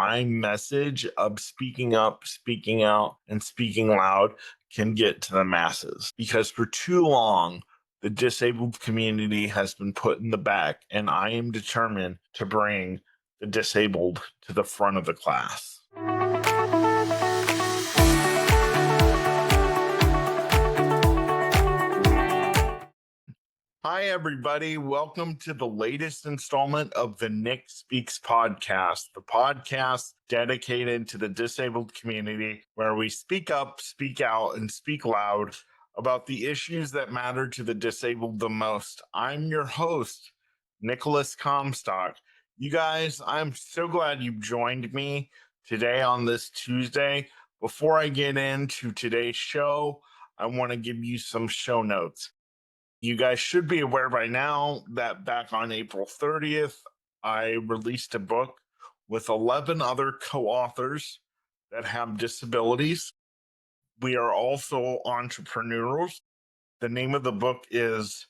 my message of speaking up, speaking out, and speaking loud can get to the masses. Because for too long, the disabled community has been put in the back, and I am determined to bring the disabled to the front of the class. Hi, everybody. Welcome to the latest installment of the Nick Speaks podcast, the podcast dedicated to the disabled community, where we speak up, speak out, and speak loud about the issues that matter to the disabled the most. I'm your host, Nicolas Comstock. You guys, I'm so glad you joined me today on this Tuesday. Before I get into today's show, I want to give you some show notes. You guys should be aware by now that back on April 30th, I released a book with 11 other co-authors that have disabilities. We are also entrepreneurs. The name of the book is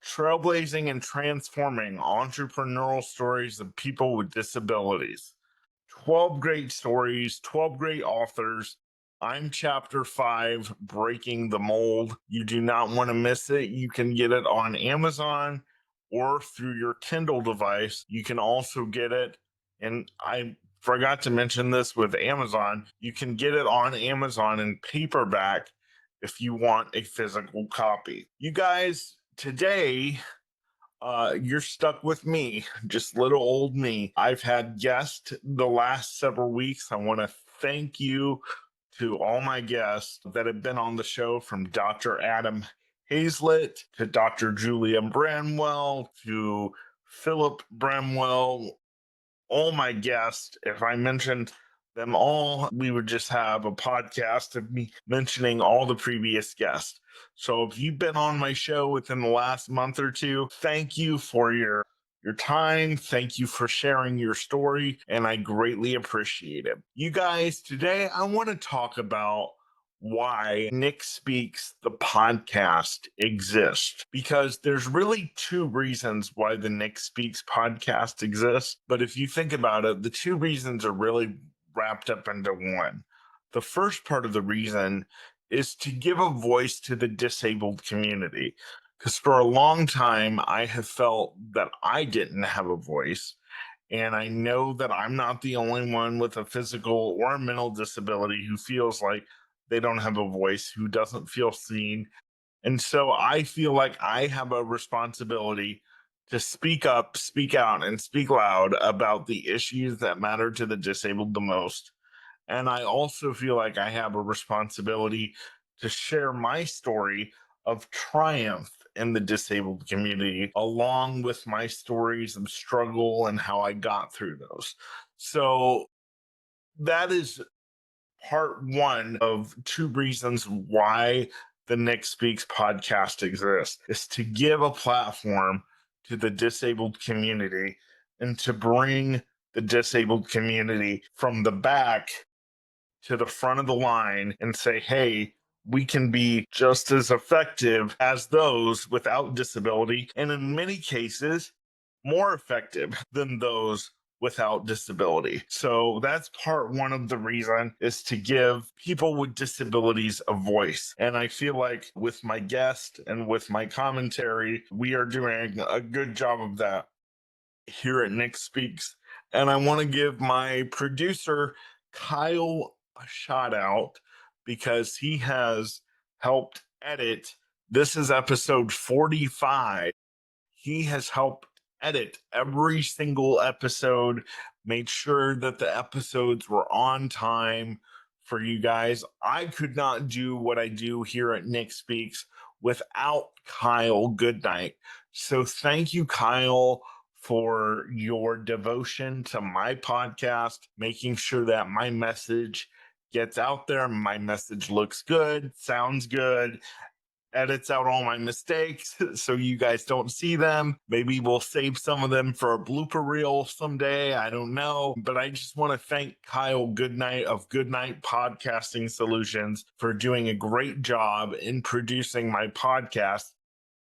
Trailblazing and Transforming Entrepreneurial Stories of People with Disabilities. 12 great stories, 12 great authors. I'm chapter 5, Breaking the Mold. You do not want to miss it. You can get it on Amazon or through your Kindle device. You can also get it, and I forgot to mention this with Amazon, you can get it on Amazon in paperback if you want a physical copy. You guys, today, you're stuck with me, just little old me. I've had guests the last several weeks. I want to thank you to all my guests that have been on the show, from Dr. Adam Hazlett to Dr. Julia Bramwell to Philip Bramwell. All my guests, if I mentioned them all, we would just have a podcast of me mentioning all the previous guests. So if you've been on my show within the last month or two, thank you for your time. Thank you for sharing your story, and I greatly appreciate it. You guys, today I want to talk about why Nick Speaks, the podcast, exists. Because there's really two reasons why the Nick Speaks podcast exists. But if you think about it, the two reasons are really wrapped up into one. The first part of the reason is to give a voice to the disabled community. Because for a long time, I have felt that I didn't have a voice. And I know that I'm not the only one with a physical or a mental disability who feels like they don't have a voice, who doesn't feel seen. And so I feel like I have a responsibility to speak up, speak out, and speak loud about the issues that matter to the disabled the most. And I also feel like I have a responsibility to share my story of triumph in the disabled community, along with my stories of struggle and how I got through those. So that is part one of two reasons why the Nick Speaks podcast exists, is to give a platform to the disabled community and to bring the disabled community from the back to the front of the line and say, hey, we can be just as effective as those without disability, and in many cases, more effective than those without disability. So that's part one of the reason, is to give people with disabilities a voice. And I feel like with my guest and with my commentary, we are doing a good job of that here at Nick Speaks. And I want to give my producer, Kyle, a shout out, because he has helped edit. This is episode 45. He has helped edit every single episode, made sure that the episodes were on time for you guys. I could not do what I do here at Nick Speaks without Kyle Goodnight. So thank you, Kyle, for your devotion to my podcast, making sure that my message gets out there, my message looks good, sounds good, edits out all my mistakes so you guys don't see them. Maybe we'll save some of them for a blooper reel someday. I don't know. But I just want to thank Kyle Goodnight of Goodnight Podcasting Solutions for doing a great job in producing my podcast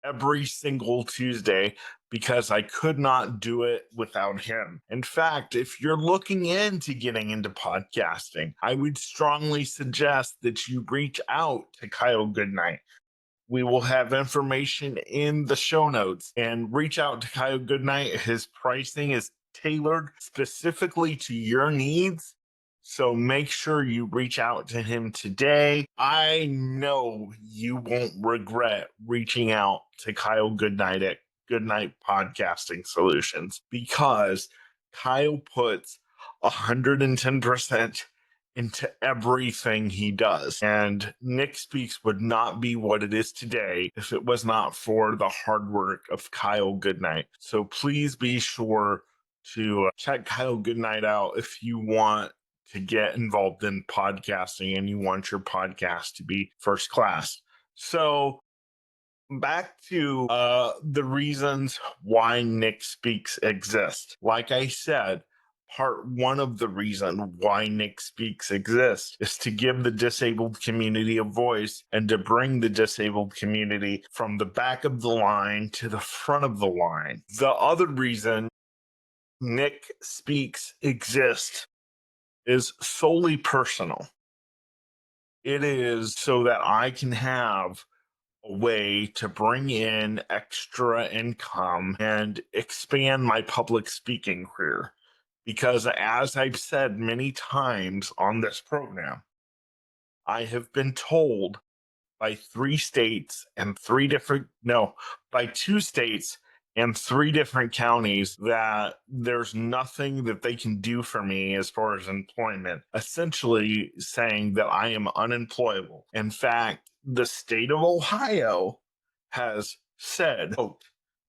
every single Tuesday, because I could not do it without him. In fact, if you're looking into getting into podcasting, I would strongly suggest that you reach out to Kyle Goodnight. We will have information in the show notes, and reach out to Kyle Goodnight. His pricing is tailored specifically to your needs. So make sure you reach out to him today. I know you won't regret reaching out to Kyle Goodnight at Goodnight Podcasting Solutions, because Kyle puts 110% into everything he does. And Nick Speaks would not be what it is today if it was not for the hard work of Kyle Goodnight. So please be sure to check Kyle Goodnight out if you want to get involved in podcasting and you want your podcast to be first class. So back to the reasons why Nick Speaks exists. Like I said, part one of the reason why Nick Speaks exists is to give the disabled community a voice and to bring the disabled community from the back of the line to the front of the line. The other reason Nick Speaks exists is solely personal. It is so that I can have a way to bring in extra income and expand my public speaking career. Because as I've said many times on this program, I have been told by by 2 states and 3 different counties that there's nothing that they can do for me as far as employment, essentially saying that I am unemployable. In fact, the state of Ohio has said, quote,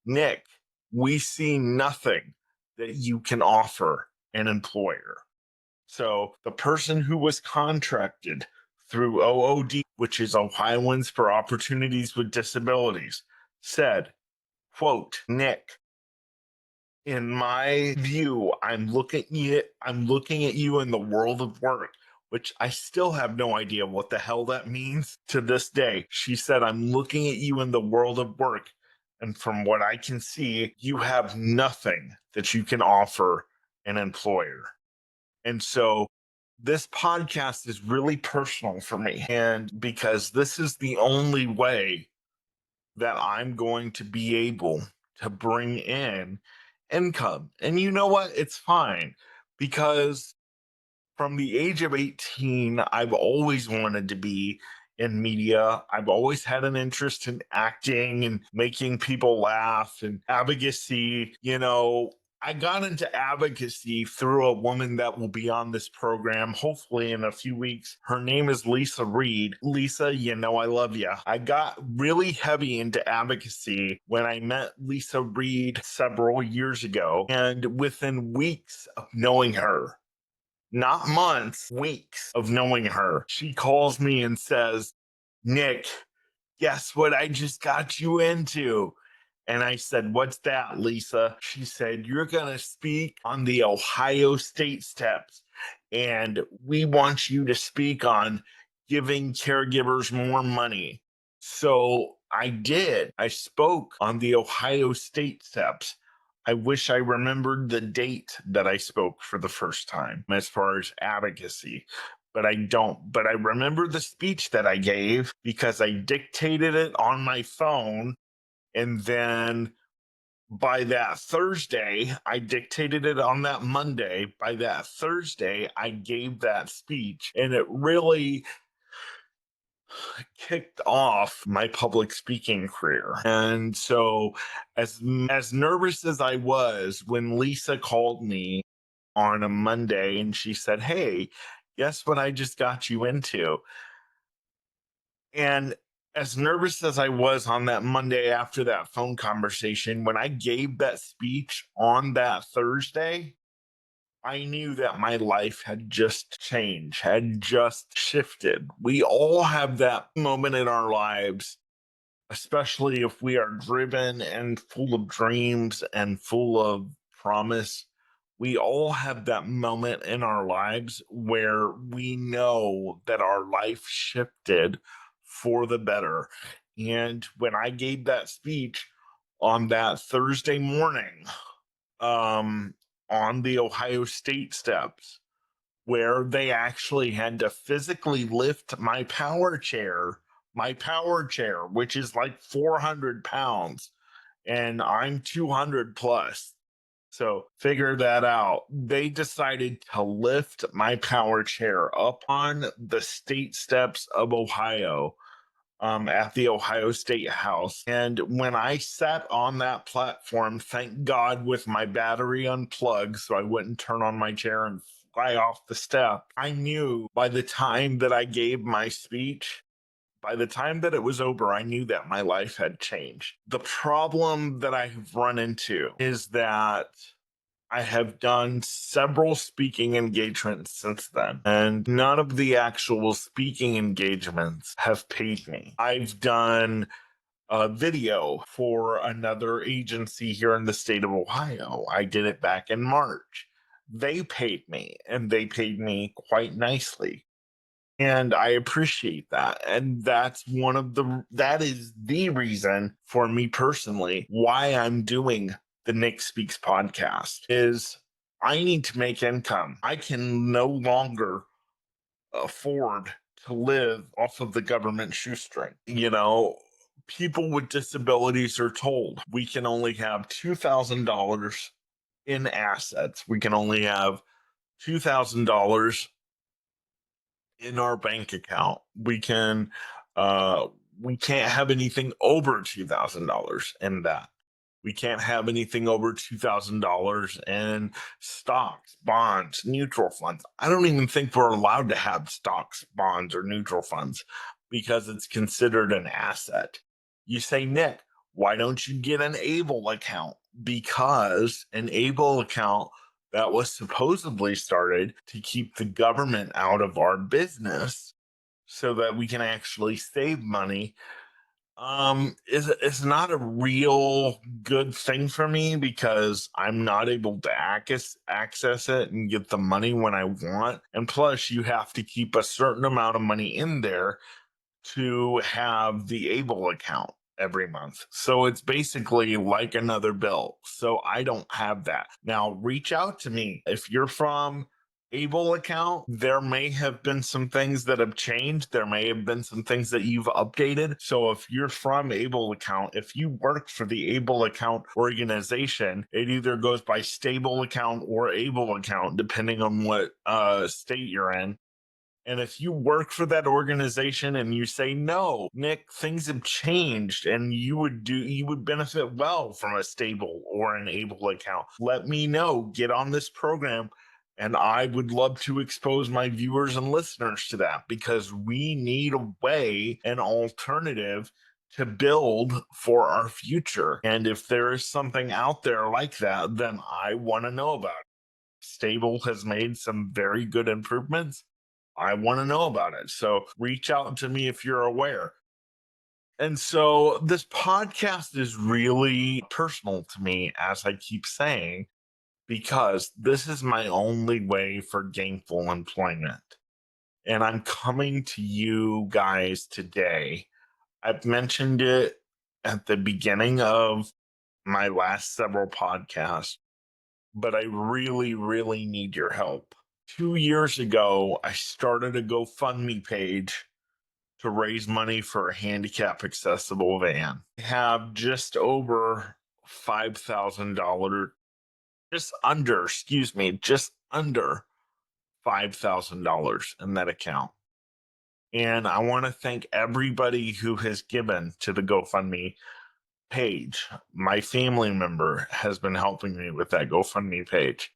Nick, we see nothing that you can offer an employer. So the person who was contracted through OOD, which is Ohioans for Opportunities with Disabilities, said, quote, Nick, in my view, I'm looking at you in the world of work, which I still have no idea what the hell that means to this day. She said, I'm looking at you in the world of work, and from what I can see, you have nothing that you can offer an employer. And so this podcast is really personal for me. And because this is the only way that I'm going to be able to bring in income. And you know what? It's fine, because from the age of 18, I've always wanted to be in media. I've always had an interest in acting and making people laugh and advocacy. I got into advocacy through a woman that will be on this program, hopefully in a few weeks. Her name is Lisa Reed. Lisa, I love you. I got really heavy into advocacy when I met Lisa Reed several years ago. And within weeks of knowing her, not months, weeks of knowing her, she calls me and says, Nick, guess what I just got you into? And I said, what's that, Lisa? She said, you're going to speak on the Ohio State steps, and we want you to speak on giving caregivers more money. So I did. I spoke on the Ohio State steps. I wish I remembered the date that I spoke for the first time as far as advocacy, but I don't. But I remember the speech that I gave because I dictated it on my phone. And then by that Thursday, I dictated it on that Monday. By that Thursday, I gave that speech, and it really kicked off my public speaking career. And so as nervous as I was when Lisa called me on a Monday and she said, hey, guess what I just got you into? And as nervous as I was on that Monday after that phone conversation, when I gave that speech on that Thursday, I knew that my life had just changed, had just shifted. We all have that moment in our lives, especially if we are driven and full of dreams and full of promise. We all have that moment in our lives where we know that our life shifted for the better. And when I gave that speech on that Thursday morning, on the Ohio State steps, where they actually had to physically lift my power chair, which is like 400 pounds, and I'm 200 plus. So figure that out. They decided to lift my power chair up on the state steps of Ohio, at the Ohio State House. And when I sat on that platform, thank God with my battery unplugged so I wouldn't turn on my chair and fly off the step, I knew by the time that I gave my speech, by the time that it was over, I knew that my life had changed. The problem that I have run into is that I have done several speaking engagements since then, and none of the actual speaking engagements have paid me. I've done a video for another agency here in the state of Ohio. I did it back in March. They paid me, and they paid me quite nicely. And I appreciate that. And that is the reason for me personally why I'm doing the Nick Speaks podcast is I need to make income. I can no longer afford to live off of the government shoestring. People with disabilities are told we can only have $2,000 in assets. We can only have $2,000 in our bank account. We can't have anything over $2,000 in that. We can't have anything over $2,000 in stocks, bonds, mutual funds. I don't even think we're allowed to have stocks, bonds, or mutual funds because it's considered an asset. You say, Nick, why don't you get an ABLE account? Because an ABLE account that was supposedly started to keep the government out of our business so that we can actually save money is not a real good thing for me because I'm not able to access it and get the money when I want. And plus, you have to keep a certain amount of money in there to have the ABLE account every month. So it's basically like another bill. So I don't have that. Now, reach out to me. If you're from ABLE account, there may have been some things that have changed. There may have been some things that you've updated. So if you're from ABLE account, if you work for the ABLE account organization, it either goes by stable account or ABLE account, depending on what state you're in. And if you work for that organization and you say, no, Nick, things have changed and you would benefit well from a stable or an ABLE account, let me know. Get on this program. And I would love to expose my viewers and listeners to that because we need a way, an alternative to build for our future. And if there is something out there like that, then I want to know about it. Stable has made some very good improvements. I want to know about it. So reach out to me if you're aware. And so this podcast is really personal to me, as I keep saying, because this is my only way for gainful employment. And I'm coming to you guys today. I've mentioned it at the beginning of my last several podcasts, but I really, really need your help. 2 years ago, I started a GoFundMe page to raise money for a handicap accessible van. I have just over $5,000, just under $5,000 in that account. And I want to thank everybody who has given to the GoFundMe page. My family member has been helping me with that GoFundMe page.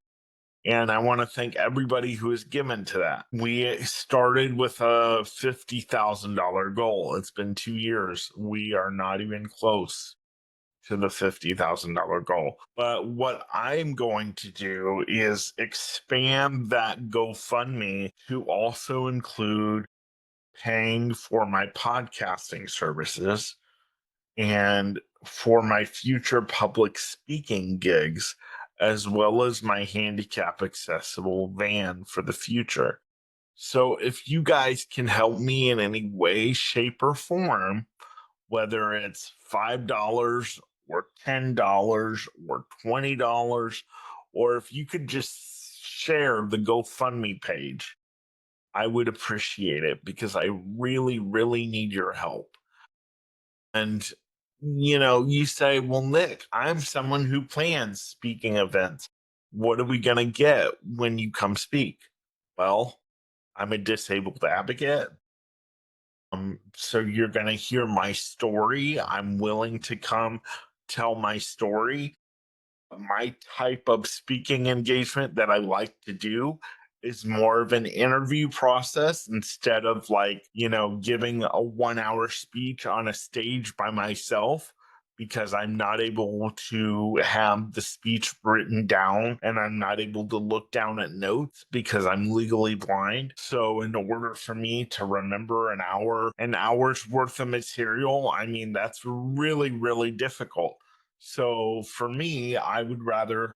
And I want to thank everybody who has given to that. We started with a $50,000 goal. It's been 2 years. We are not even close to the $50,000 goal. But what I'm going to do is expand that GoFundMe to also include paying for my podcasting services and for my future public speaking gigs, as well as my handicap accessible van for the future. So if you guys can help me in any way, shape, or form, whether it's $5 or $10 or $20, or if you could just share the GoFundMe page, I would appreciate it because I really, really need your help. And, you say, well, Nick, I'm someone who plans speaking events. What are we going to get when you come speak? Well, I'm a disabled advocate. So you're going to hear my story. I'm willing to come tell my story. My type of speaking engagement that I like to do is more of an interview process instead of giving a 1 hour speech on a stage by myself because I'm not able to have the speech written down and I'm not able to look down at notes because I'm legally blind. So in order for me to remember an hour's worth of material, I mean, that's really, really difficult. So for me, I would rather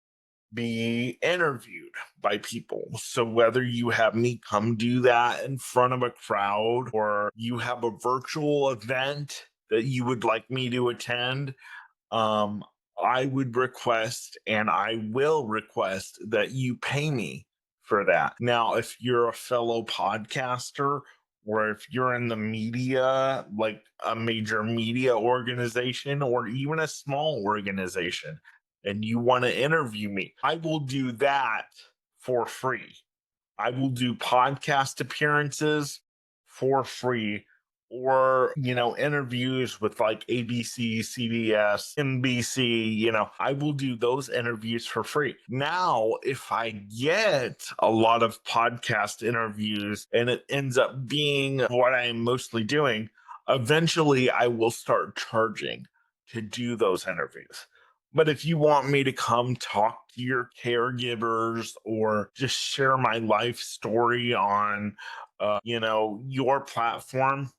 be interviewed by people. So whether you have me come do that in front of a crowd or you have a virtual event that you would like me to attend, um, I would request and I will request that you pay me for that. Now, if you're a fellow podcaster or if you're in the media, like a major media organization or even a small organization, and you want to interview me, I will do that for free. I will do podcast appearances for free or, interviews with like ABC, CBS, NBC, I will do those interviews for free. Now, if I get a lot of podcast interviews and it ends up being what I am mostly doing, eventually I will start charging to do those interviews. But if you want me to come talk to your caregivers or just share my life story on, your platform,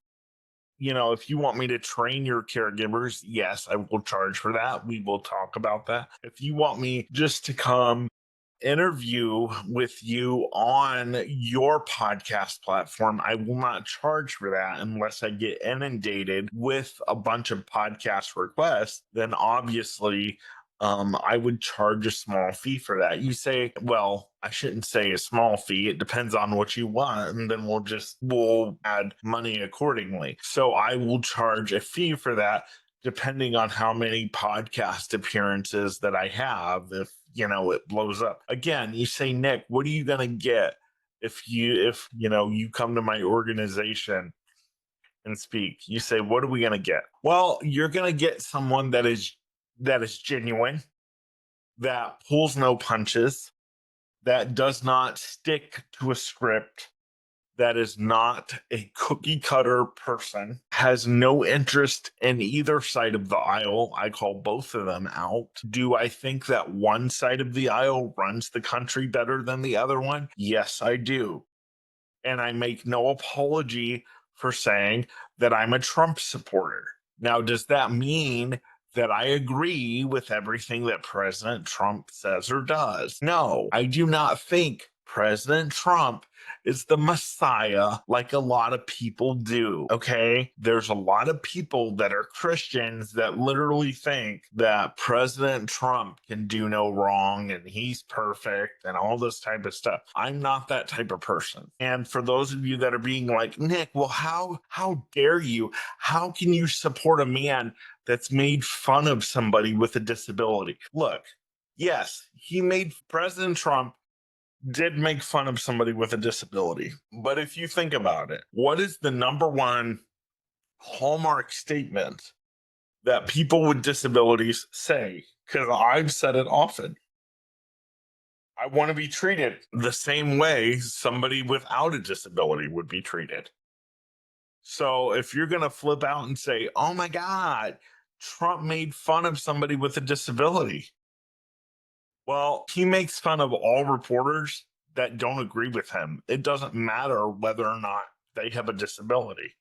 if you want me to train your caregivers, yes, I will charge for that. We will talk about that. If you want me just to come interview with you on your podcast platform, I will not charge for that unless I get inundated with a bunch of podcast requests. Then obviously, I would charge a small fee for that. You say, well, I shouldn't say a small fee. It depends on what you want, and then we'll add money accordingly. So I will charge a fee for that depending on how many podcast appearances that I have. If it blows up again, you say, Nick, what are you gonna get if you come to my organization and speak? You say, what are we gonna get? Well, you're gonna get someone that is genuine, that pulls no punches, that does not stick to a script, that is not a cookie cutter person, has no interest in either side of the aisle. I call both of them out. Do I think that one side of the aisle runs the country better than the other one? Yes, I do. And I make no apology for saying that I'm a Trump supporter. Now, does that mean that I agree with everything that President Trump says or does? No, I do not think President Trump is the Messiah like a lot of people do. Okay. There's a lot of people that are Christians that literally think that President Trump can do no wrong and he's perfect and all this type of stuff. I'm not that type of person. And for those of you that are being like, Nick, well, how dare you? How can you support a man that's made fun of somebody with a disability? Look, yes, President Trump did make fun of somebody with a disability. But if you think about it, what is the number one hallmark statement that people with disabilities say? Because I've said it often. I want to be treated the same way somebody without a disability would be treated. So if you're going to flip out and say, oh my God, Trump made fun of somebody with a disability. Well, he makes fun of all reporters that don't agree with him. It doesn't matter whether or not they have a disability.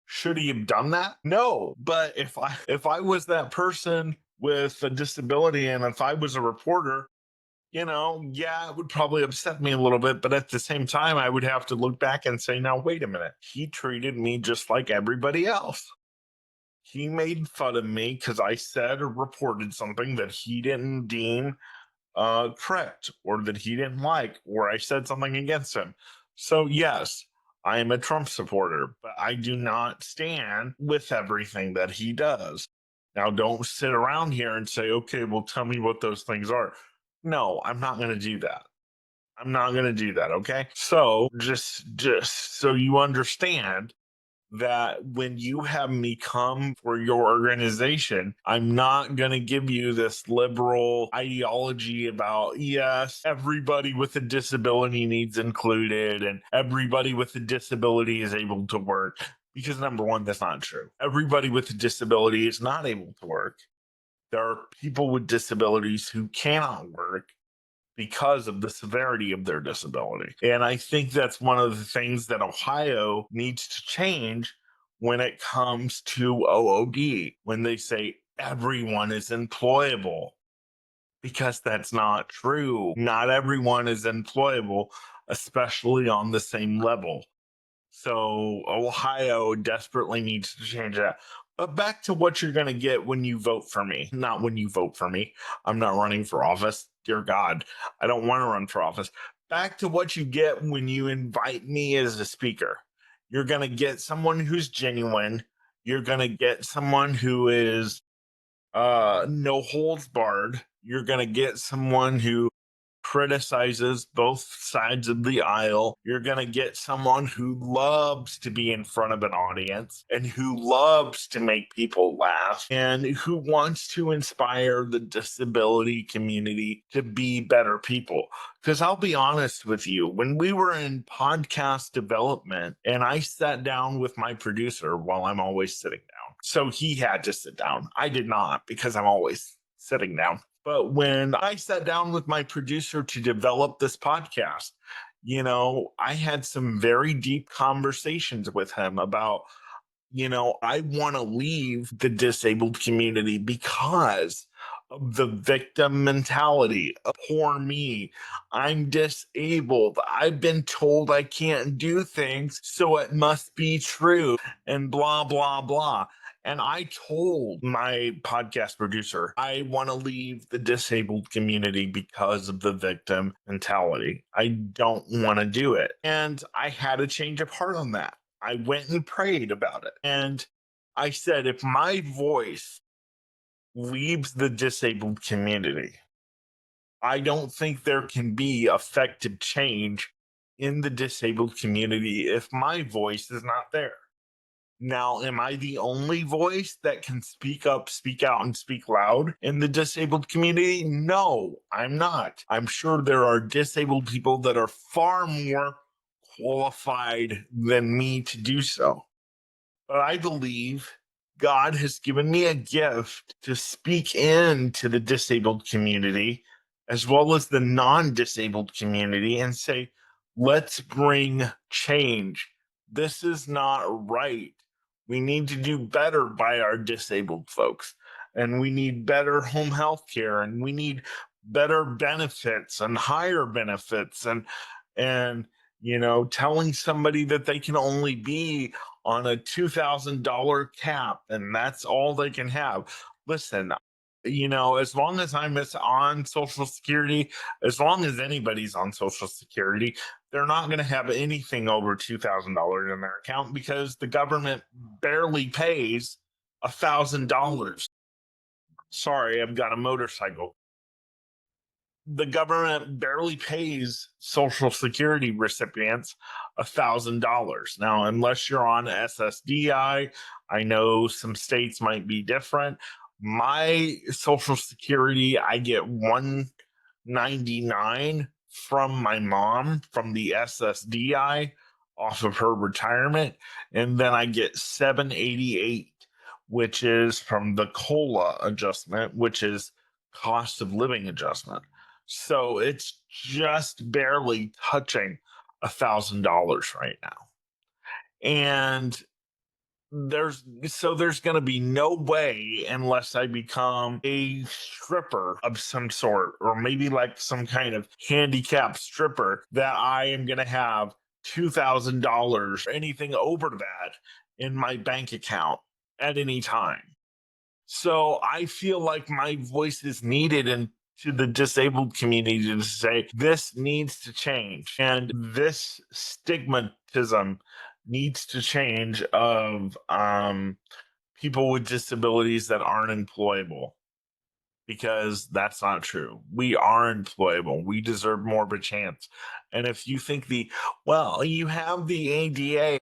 Should he have done that? No. But if I was that person with a disability and if I was a reporter, yeah, it would probably upset me a little bit. But at the same time, I would have to look back and say, now, wait a minute. He treated me just like everybody else. He made fun of me because I said or reported something that he didn't deem correct or that he didn't like, or I said something against him. So, yes, I am a Trump supporter, but I do not stand with everything that he does. Now, don't sit around here and say, okay, well, tell me what those things are. No, I'm not going to do that. I'm not going to do that. Okay. So just so you understand, that when you have me come for your organization, I'm not going to give you this liberal ideology about, yes, everybody with a disability needs included and everybody with a disability is able to work. Because number one, that's not true. Everybody with a disability is not able to work. There are people with disabilities who cannot work because of the severity of their disability. And I think that's one of the things that Ohio needs to change when it comes to OOD, when they say everyone is employable, because that's not true. Not everyone is employable, especially on the same level. So Ohio desperately needs to change that. But back to what you're going to get when you vote for me. Not when you vote for me. I'm not running for office. Dear God, I don't want to run for office. Back to what you get when you invite me as a speaker. You're going to get someone who's genuine. You're going to get someone who is no holds barred. You're going to get someone who criticizes both sides of the aisle. You're going to get someone who loves to be in front of an audience and who loves to make people laugh and who wants to inspire the disability community to be better people. Because I'll be honest with you, when we were in podcast development and I sat down with my producer while I'm always sitting down, so he had to sit down. I did not because I'm always sitting down. But when I sat down with my producer to develop this podcast, I had some very deep conversations with him about, I want to leave the disabled community because of the victim mentality. Poor me. I'm disabled. I've been told I can't do things, so it must be true, and blah, blah, blah. And I told my podcast producer, I want to leave the disabled community because of the victim mentality. I don't want to do it. And I had a change of heart on that. I went and prayed about it. And I said, if my voice leaves the disabled community, I don't think there can be effective change in the disabled community if my voice is not there. Now, am I the only voice that can speak up, speak out, and speak loud in the disabled community? No, I'm not. I'm sure there are disabled people that are far more qualified than me to do so. But I believe God has given me a gift to speak into the disabled community as well as the non disabled community and say, let's bring change. This is not right. We need to do better by our disabled folks. And we need better home health care and we need better benefits and higher benefits and telling somebody that they can only be on a $2,000 cap and that's all they can have. Listen, as long as I'm on Social Security, as long as anybody's on Social Security, they're not going to have anything over $2,000 in their account because the government barely pays $1,000. Sorry, I've got a motorcycle. The government barely pays Social Security recipients $1,000. Now, unless you're on SSDI, I know some states might be different. My Social Security, I get 199 from my mom from the SSDI off of her retirement, and then I get 788, which is from the COLA adjustment, which is cost of living adjustment. So it's just barely touching $1,000 right now. And there's going to be no way unless I become a stripper of some sort, or maybe like some kind of handicapped stripper, that I am going to have $2,000, anything over that, in my bank account at any time. So I feel like my voice is needed and to the disabled community to say this needs to change and this stigmatism needs to change of people with disabilities that aren't employable, because that's not true. We are employable. We deserve more of a chance. And if you think well, you have the ADA.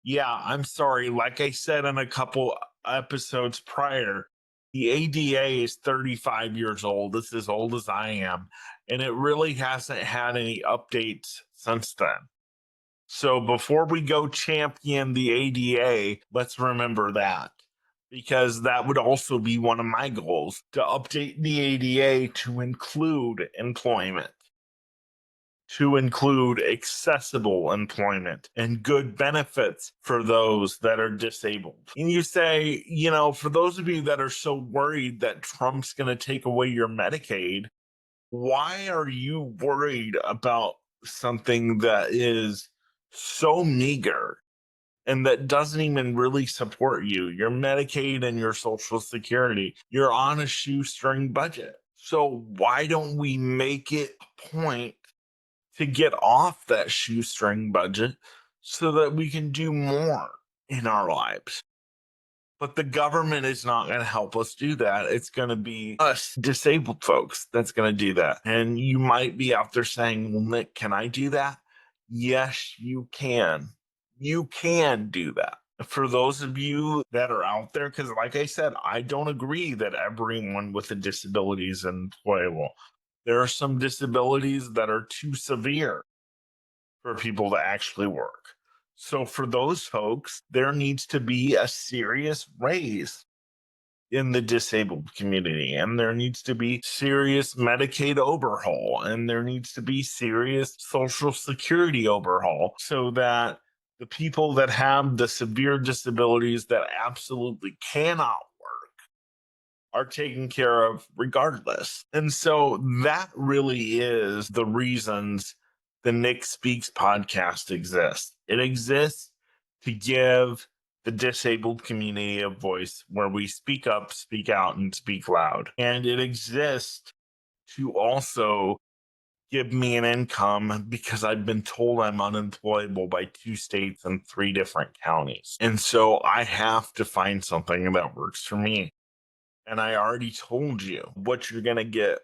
Yeah, I'm sorry. Like I said in a couple episodes prior, the ADA is 35 years old. It's as old as I am. And it really hasn't had any updates since then. So before we go champion the ADA, let's remember that, because that would also be one of my goals, to update the ADA to include employment, to include accessible employment and good benefits for those that are disabled. And you say, for those of you that are so worried that Trump's going to take away your Medicaid, why are you worried about something that is so meager and that doesn't even really support you? Your Medicaid and your Social Security, you're on a shoestring budget. So why don't we make it a point to get off that shoestring budget so that we can do more in our lives? But the government is not going to help us do that. It's going to be us disabled folks that's going to do that. And you might be out there saying, well, Nick, can I do that? Yes, you can. You can do that. For those of you that are out there, because like I said, I don't agree that everyone with a disability is employable. There are some disabilities that are too severe for people to actually work. So for those folks, there needs to be a serious raise in the disabled community, and there needs to be serious Medicaid overhaul, and there needs to be serious Social Security overhaul, so that the people that have the severe disabilities that absolutely cannot are taken care of regardless. And so that really is the reasons the Nick Speaks podcast exists. It exists to give the disabled community a voice where we speak up, speak out, and speak loud. And it exists to also give me an income, because I've been told I'm unemployable by 2 states and 3 different counties. And so I have to find something that works for me. And I already told you what you're going to get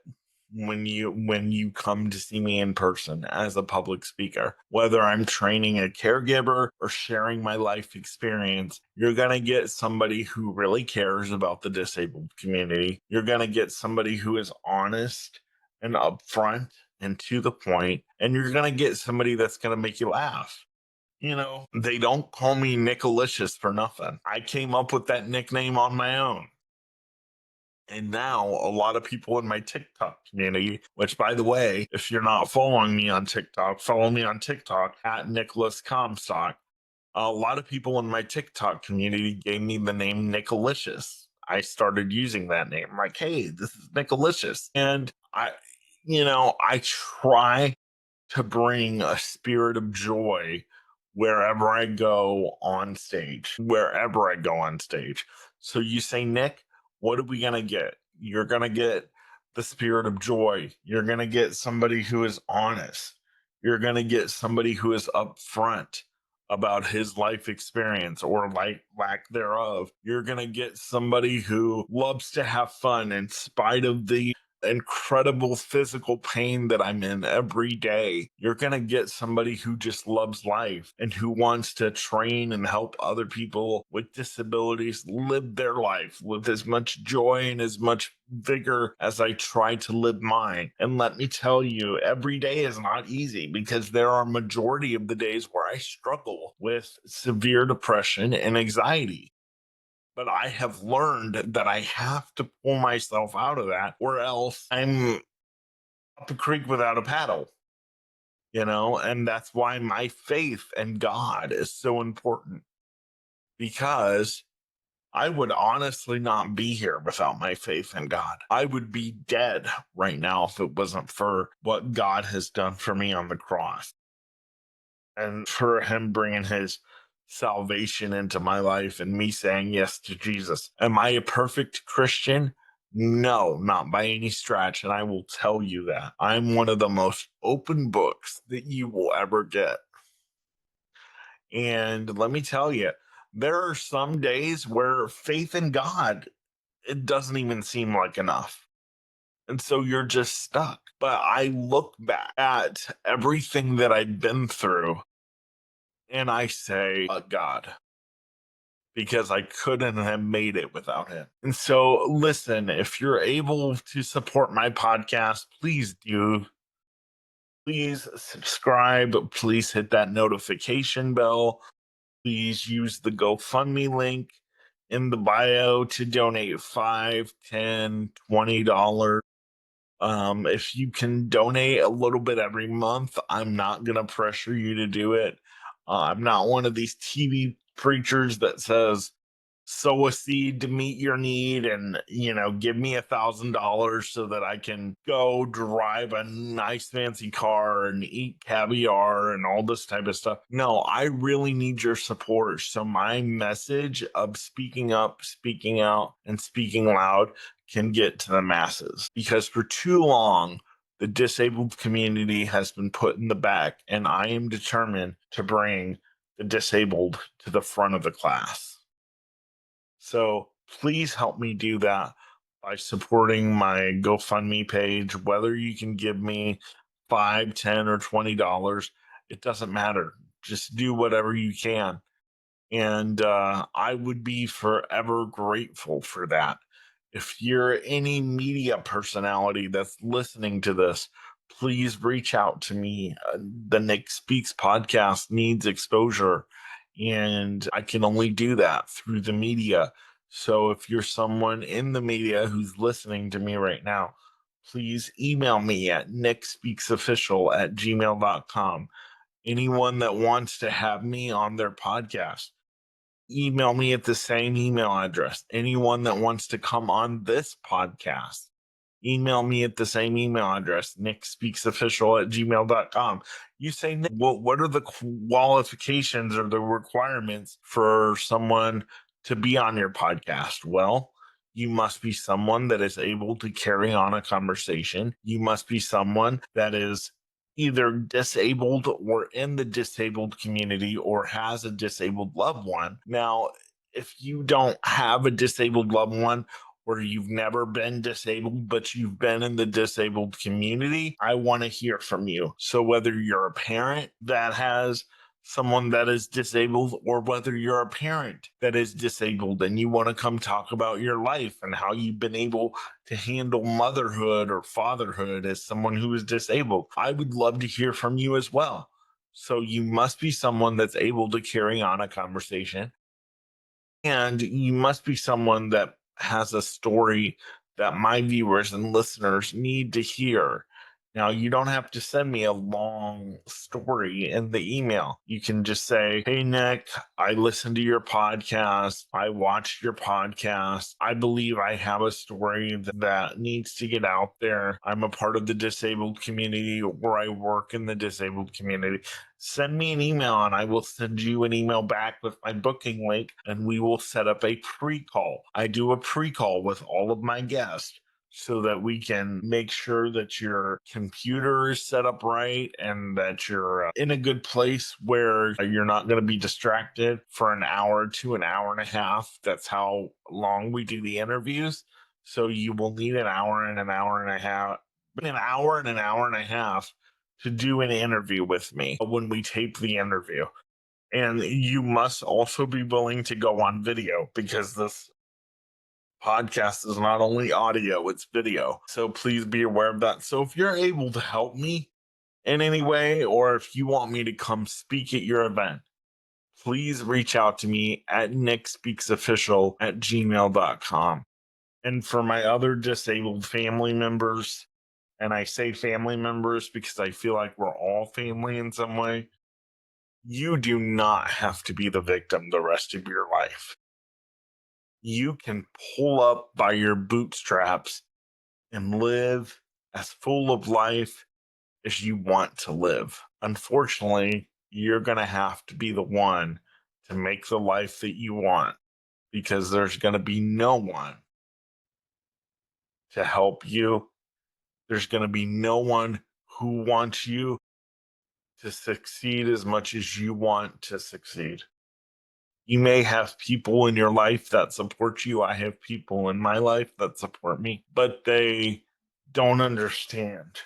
when you come to see me in person as a public speaker. Whether I'm training a caregiver or sharing my life experience, you're going to get somebody who really cares about the disabled community. You're going to get somebody who is honest and upfront and to the point, and you're going to get somebody that's going to make you laugh. They don't call me Nicolicious for nothing. I came up with that nickname on my own. And now a lot of people in my TikTok community, which, by the way, if you're not following me on TikTok, follow me on TikTok at Nicolas Comstock. A lot of people in my TikTok community gave me the name Nicolicious. I started using that name. Like, hey, this is Nicolicious. And I try to bring a spirit of joy wherever I go on stage, So you say, Nick, what are we going to get? You're going to get the spirit of joy. You're going to get somebody who is honest. You're going to get somebody who is upfront about his life experience or lack thereof. You're going to get somebody who loves to have fun in spite of the incredible physical pain that I'm in every day. You're going to get somebody who just loves life and who wants to train and help other people with disabilities live their life with as much joy and as much vigor as I try to live mine. And let me tell you, every day is not easy, because there are majority of the days where I struggle with severe depression and anxiety. But I have learned that I have to pull myself out of that, or else I'm up a creek without a paddle, and that's why my faith in God is so important, because I would honestly not be here without my faith in God. I would be dead right now if it wasn't for what God has done for me on the cross, and for him bringing his salvation into my life and me saying yes to Jesus. Am I a perfect Christian? No, not by any stretch. And I will tell you that I'm one of the most open books that you will ever get. And let me tell you, there are some days where faith in God, it doesn't even seem like enough. And so you're just stuck. But I look back at everything that I've been through and I say, God, because I couldn't have made it without him. And so, listen, if you're able to support my podcast, please do. Please subscribe. Please hit that notification bell. Please use the GoFundMe link in the bio to donate 5, 10, $20. If you can donate a little bit every month, I'm not going to pressure you to do it. I'm not one of these TV preachers that says, sow a seed to meet your need and give me $1,000 so that I can go drive a nice fancy car and eat caviar and all this type of stuff. No, I really need your support so my message of speaking up, speaking out, and speaking loud can get to the masses, because for too long the disabled community has been put in the back, and I am determined to bring the disabled to the front of the class. So please help me do that by supporting my GoFundMe page. Whether you can give me 5, 10, or $20, it doesn't matter. Just do whatever you can. And I would be forever grateful for that. If you're any media personality that's listening to this, please reach out to me. The Nick Speaks podcast needs exposure, and I can only do that through the media. So if you're someone in the media who's listening to me right now, please email me at nickspeaksofficial@gmail.com. Anyone that wants to have me on their podcast, email me at the same email address. Anyone that wants to come on this podcast, email me at the same email address, nickspeaksofficial@gmail.com. You say, Nick, what are the qualifications or the requirements for someone to be on your podcast? Well, you must be someone that is able to carry on a conversation. You must be someone that is either disabled or in the disabled community or has a disabled loved one. Now, if you don't have a disabled loved one, or you've never been disabled, but you've been in the disabled community, I want to hear from you. So whether you're a parent that has someone that is disabled, or whether you're a parent that is disabled and you want to come talk about your life and how you've been able to handle motherhood or fatherhood as someone who is disabled, I would love to hear from you as well. So you must be someone that's able to carry on a conversation, and you must be someone that has a story that my viewers and listeners need to hear. Now, you don't have to send me a long story in the email. You can just say, hey, Nick, I listened to your podcast. I watched your podcast. I believe I have a story that needs to get out there. I'm a part of the disabled community, or I work in the disabled community. Send me an email and I will send you an email back with my booking link, and we will set up a pre-call. I do a pre-call with all of my guests so that we can make sure that your computer is set up right and that you're in a good place where you're not going to be distracted for an hour to an hour and a half. That's how long we do the interviews. So you will need an hour and an hour and a half, to do an interview with me when we tape the interview. And you must also be willing to go on video, because this podcast is not only audio, it's video. So please be aware of that. So if you're able to help me in any way, or if you want me to come speak at your event, please reach out to me at nickspeaksofficial@gmail.com. And for my other disabled family members, and I say family members because I feel like we're all family in some way, you do not have to be the victim the rest of your life. You can pull up by your bootstraps and live as full of life as you want to live. Unfortunately, you're going to have to be the one to make the life that you want, because there's going to be no one to help you. There's going to be no one who wants you to succeed as much as you want to succeed. You may have people in your life that support you. I have people in my life that support me, but they don't understand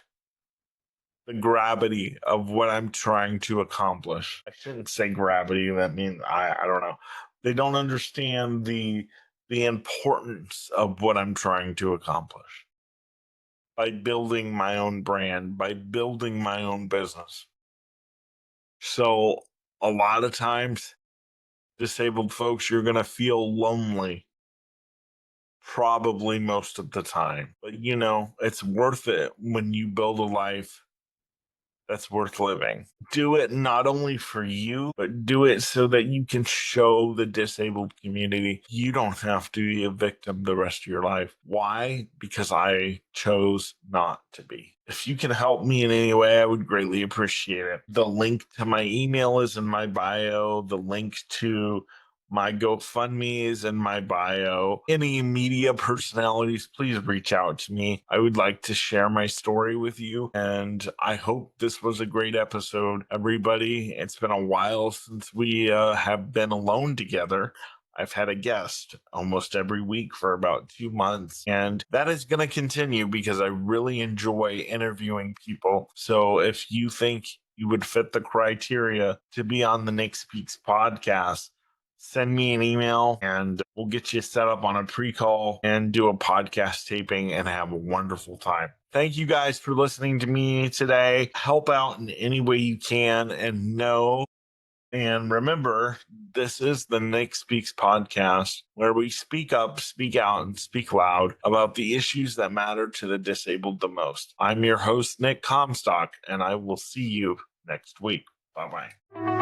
the gravity of what I'm trying to accomplish. I shouldn't say gravity. That means I don't know. They don't understand the importance of what I'm trying to accomplish by building my own brand, by building my own business. So a lot of times, disabled folks, you're going to feel lonely probably most of the time. But it's worth it when you build a life that's worth living. Do it not only for you, but do it so that you can show the disabled community you don't have to be a victim the rest of your life. Why? Because I chose not to be. If you can help me in any way, I would greatly appreciate it. The link to my email is in my bio. The link to my GoFundMe is in my bio. Any media personalities, please reach out to me. I would like to share my story with you, and I hope this was a great episode, everybody. It's been a while since we have been alone together. I've had a guest almost every week for about 2 months, and that is going to continue because I really enjoy interviewing people. So if you think you would fit the criteria to be on the Nick Speaks podcast, send me an email and we'll get you set up on a pre-call and do a podcast taping and have a wonderful time. Thank you guys for listening to me today. Help out in any way you can, and remember, this is the Nick Speaks podcast, where we speak up, speak out, and speak loud about the issues that matter to the disabled the most. I'm your host, Nick Comstock, and I will see you next week. Bye-bye.